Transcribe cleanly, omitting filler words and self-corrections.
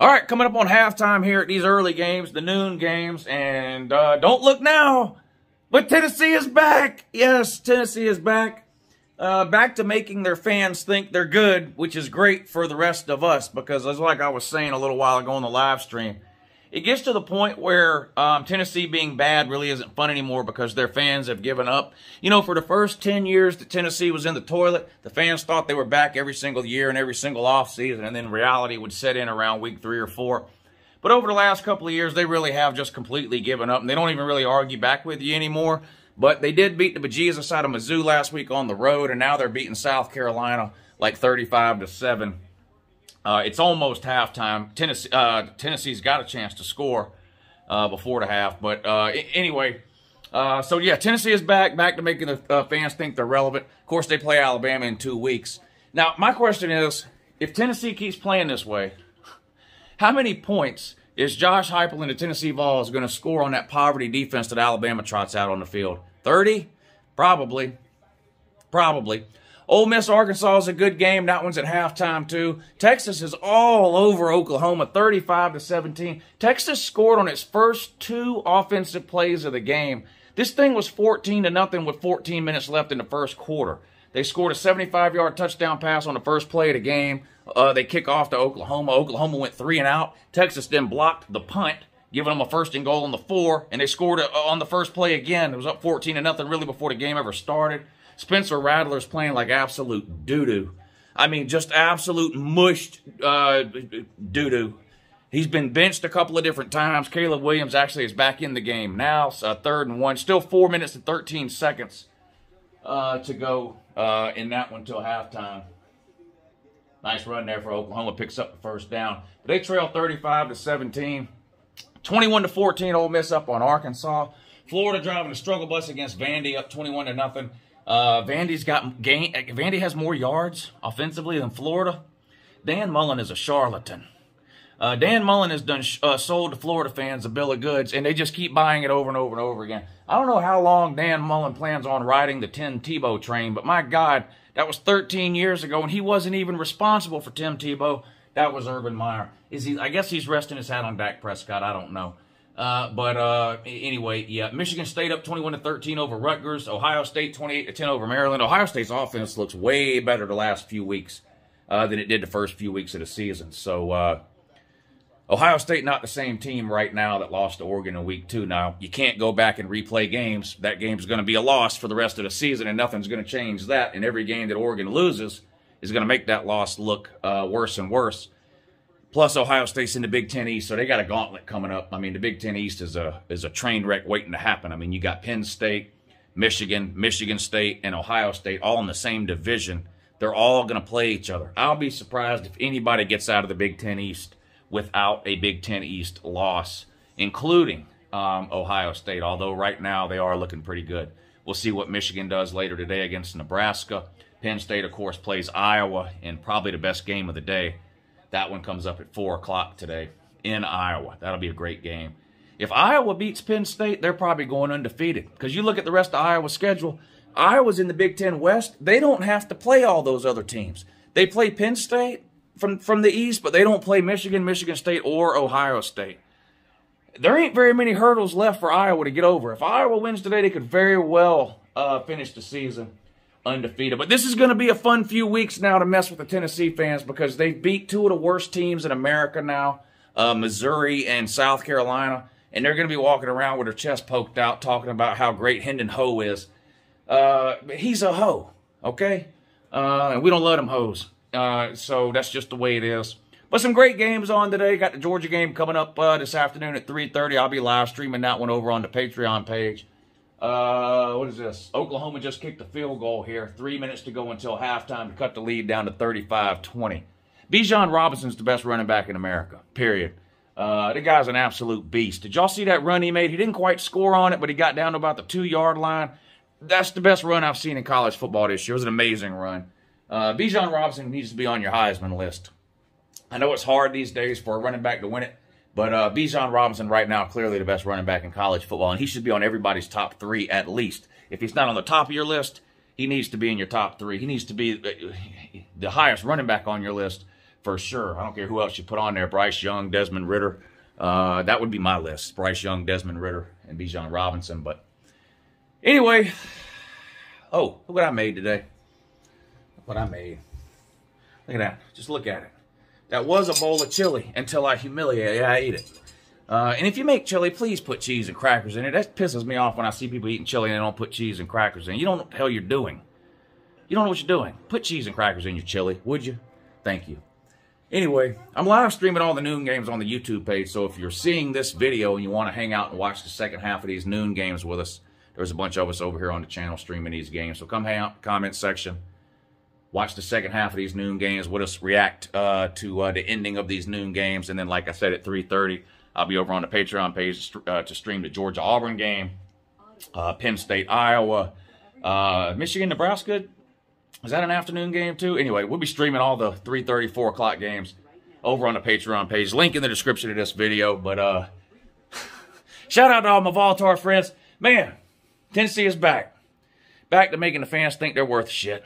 All right, coming up on halftime here at these early games, the noon games, and don't look now, but Tennessee is back. Yes, Tennessee is back. Back to making their fans think they're good, which is great for the rest of us because, as like I was saying a little while ago on the live stream, it gets to the point where Tennessee being bad really isn't fun anymore because their fans have given up. You know, for the first 10 years that Tennessee was in the toilet, the fans thought they were back every single year and every single offseason, and then reality would set in around week 3 or 4. But over the last couple of years, they really have just completely given up, and they don't even really argue back with you anymore. But they did beat the bejesus out of Mizzou last week on the road, and now they're beating South Carolina like 35-7. It's almost halftime. Tennessee's got a chance to score before the half. But anyway, so yeah, Tennessee is back to making the fans think they're relevant. Of course, they play Alabama in 2 weeks. Now, my question is, if Tennessee keeps playing this way, how many points is Josh Heupel and the Tennessee Vols going to score on that poverty defense that Alabama trots out on the field? 30? Probably. Probably. Ole Miss, Arkansas is a good game. That one's at halftime, too. Texas is all over Oklahoma, 35-17. Texas scored on its first 2 offensive plays of the game. This thing was 14-0 with 14 minutes left in the first quarter. They scored a 75-yard touchdown pass on the first play of the game. They kick off to Oklahoma. Oklahoma went 3 and out. Texas then blocked the punt, giving them a 1st and goal on the 4, and they scored on the first play again. It was up 14-0 really before the game ever started. Spencer Rattler's playing like absolute doo-doo. I mean, just absolute mushed doo-doo. He's been benched a couple of different times. Caleb Williams actually is back in the game now. 3rd and 1. Still 4 minutes and 13 seconds to go in that one till halftime. Nice run there for Oklahoma. Picks up the first down. But they trail 35-17. 21-14, Ole Miss up on Arkansas. Florida driving a struggle bus against Vandy up 21-0. Vandy has more yards offensively than Florida. Dan Mullen is a charlatan. Dan Mullen has done sold to Florida fans a bill of goods, and they just keep buying it over and over and over again. I don't know how long Dan Mullen plans on riding the Tim Tebow train, but my God, that was 13 years ago, and he wasn't even responsible for Tim Tebow. That was Urban Meyer. I guess he's resting his hat on Dak Prescott. I don't know. Anyway, yeah, Michigan State up 21-13 over Rutgers. Ohio State 28-10 over Maryland. Ohio State's offense looks way better the last few weeks than it did the first few weeks of the season. So, Ohio State not the same team right now that lost to Oregon in week 2. Now, you can't go back and replay games. That game's going to be a loss for the rest of the season, and nothing's going to change that. And every game that Oregon loses is going to make that loss look worse and worse. Plus, Ohio State's in the Big Ten East, so they got a gauntlet coming up. I mean, the Big Ten East is a train wreck waiting to happen. I mean, you got Penn State, Michigan, Michigan State, and Ohio State all in the same division. They're all going to play each other. I'll be surprised if anybody gets out of the Big Ten East without a Big Ten East loss, including Ohio State, although right now they are looking pretty good. We'll see what Michigan does later today against Nebraska. Penn State, of course, plays Iowa in probably the best game of the day. That one comes up at 4 o'clock today in Iowa. That'll be a great game. If Iowa beats Penn State, they're probably going undefeated. Because you look at the rest of Iowa's schedule, Iowa's in the Big Ten West. They don't have to play all those other teams. They play Penn State from the East, but they don't play Michigan, Michigan State, or Ohio State. There ain't very many hurdles left for Iowa to get over. If Iowa wins today, they could very well finish the season undefeated. But this is going to be a fun few weeks now to mess with the Tennessee fans because they've beat 2 of the worst teams in America now, Missouri and South Carolina, and they're going to be walking around with their chest poked out talking about how great Hendon Ho is. He's a hoe, okay? And we don't let him hoes. So that's just the way it is. But some great games on today. Got the Georgia game coming up this afternoon at 3:30. I'll be live streaming that one over on the Patreon page. What is this? Oklahoma just kicked a field goal here. 3 minutes to go until halftime to cut the lead down to 35-20. Bijan Robinson's the best running back in America, period. The guy's an absolute beast. Did y'all see that run he made? He didn't quite score on it, but he got down to about the 2-yard line. That's the best run I've seen in college football this year. It was an amazing run. Bijan Robinson needs to be on your Heisman list. I know it's hard these days for a running back to win it, but Bijan Robinson right now clearly the best running back in college football, and he should be on everybody's top 3 at least. If he's not on the top of your list, he needs to be in your top 3. He needs to be the highest running back on your list for sure. I don't care who else you put on there. Bryce Young, Desmond Ridder. That would be my list. Bryce Young, Desmond Ridder, and Bijan Robinson. But anyway, oh, look what I made today. Look what I made. Look at that. Just look at it. That was a bowl of chili until I I ate it. And if you make chili, please put cheese and crackers in it. That pisses me off when I see people eating chili and they don't put cheese and crackers in. You don't know what the hell you're doing. You don't know what you're doing. Put cheese and crackers in your chili, would you? Thank you. Anyway, I'm live streaming all the noon games on the YouTube page, so if you're seeing this video and you want to hang out and watch the second half of these noon games with us, there's a bunch of us over here on the channel streaming these games. So come hang out in the comment section. Watch the second half of these noon games with us, react to the ending of these noon games. And then, like I said, at 3:30, I'll be over on the Patreon page to stream the Georgia-Auburn game, Penn State-Iowa, Michigan-Nebraska. Is that an afternoon game too? Anyway, we'll be streaming all the 3:30, 4 o'clock games over on the Patreon page. Link in the description of this video. But shout out to all my Voltar friends. Man, Tennessee is back. Back to making the fans think they're worth shit.